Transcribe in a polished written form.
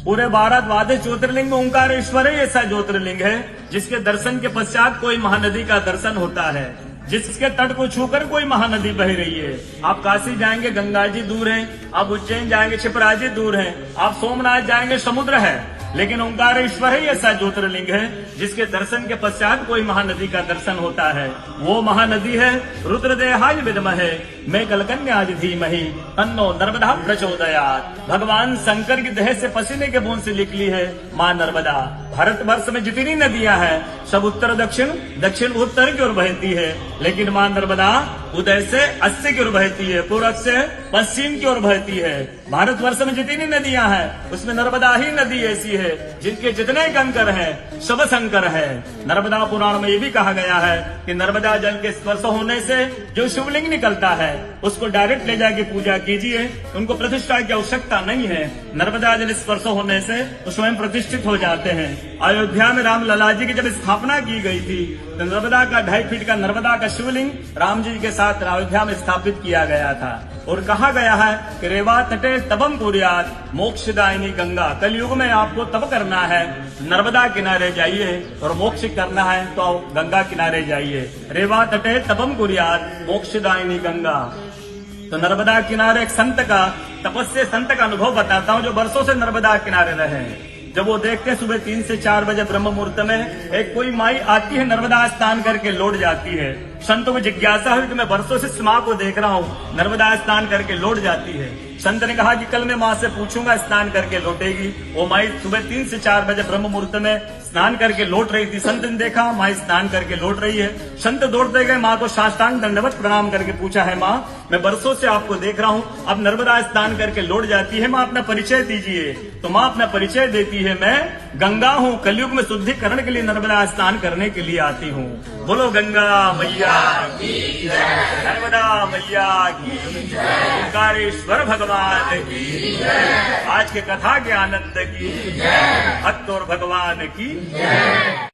पूरे भारत द्वादश ज्योतिर्लिंग में ओंकारेश्वर ही ऐसा ज्योतिर्लिंग है जिसके दर्शन के पश्चात कोई महानदी का दर्शन होता है, जिसके तट को छूकर कोई महानदी बह रही है। आप काशी जाएंगे गंगा जी दूर है, आप उज्जैन जाएंगे क्षिप्रा जी दूर है, आप सोमनाथ जाएंगे समुद्र है, लेकिन ओंकारेश्वर ही ऐसा ज्योतिर्लिंग है जिसके दर्शन के पश्चात कोई महानदी का दर्शन होता है। वो महानदी है रुद्रदेहाय विद्महे मैं कलकन्याज धीमहि तन्नो नर्मदा प्रचोदयात्। भगवान शंकर की देह से पसीने के बूंद से निकली है माँ नर्मदा। भारतवर्ष में जितनी नदियां हैं सब उत्तर दक्षिण, दक्षिण उत्तर की ओर बहती है, लेकिन माँ नर्मदा उदय से अस्सी की ओर बहती है, पूर्व से पश्चिम की ओर बहती है। भारतवर्ष में जितनी नदियां हैं उसमें नर्मदा ही नदी ऐसी है जिनके जितने कंकर हैं सब शंकर है। नर्मदा पुराण में ये भी कहा गया है कि नर्मदा जल के स्पर्श होने से जो शिवलिंग निकलता है उसको डायरेक्ट ले जाके पूजा कीजिए, उनको प्रतिष्ठा की आवश्यकता नहीं है। नर्मदा जल स्पर्श होने से वो स्वयं प्रतिष्ठित हो जाते हैं। अयोध्या में राम लला जी की जब स्थापना की गई थी तो नर्मदा का 2.5 फीट का नर्मदा का शिवलिंग राम जी के साथ अयोध्या में स्थापित किया गया था और कहा गया है कि रेवा तटे तपम कुर्यात् मोक्षदायिनी गंगा। कलयुग में आपको तप करना है, नर्मदा किनारे जाइए, और मोक्ष करना है तो गंगा किनारे जाइए। रेवा तटे तपम कुर्यात् मोक्षदायिनी गंगा। तो नर्मदा किनारे एक संत का, तपस्या संत का अनुभव बताता हूँ जो वर्षों से नर्मदा किनारे रहे। जब वो देखते हैं सुबह 3 से 4 बजे ब्रह्म मुहूर्त में एक कोई माई आती है, नर्मदा स्नान करके लौट जाती है। संतों को जिज्ञासा हुई कि मैं वर्षों से इस माँ को देख रहा हूँ, नर्मदा स्नान करके लौट जाती है। संत ने कहा कि कल मैं माँ से पूछूंगा, स्नान करके लौटेगी। वो माई सुबह 3 से 4 बजे ब्रह्म मुहूर्त में स्नान करके लौट रही थी। संत ने देखा माँ स्नान करके लौट रही है। संत दौड़ते गए, माँ को साष्टांग दंडवत प्रणाम करके पूछा है माँ मैं वर्षों से आपको देख रहा हूँ, अब नर्मदा स्नान करके लौट जाती है, माँ अपना परिचय दीजिए। तो माँ अपना परिचय देती है, मैं गंगा हूँ, कलयुग में शुद्धिकरण के लिए नर्मदा स्नान करने के लिए आती हूँ। बोलो गंगा मैया की जय, नर्मदा मैया की जय, ओंकारेश्वर भगवान की जय, आज के कथा के आनंद की जय, भक्त और भगवान की जय।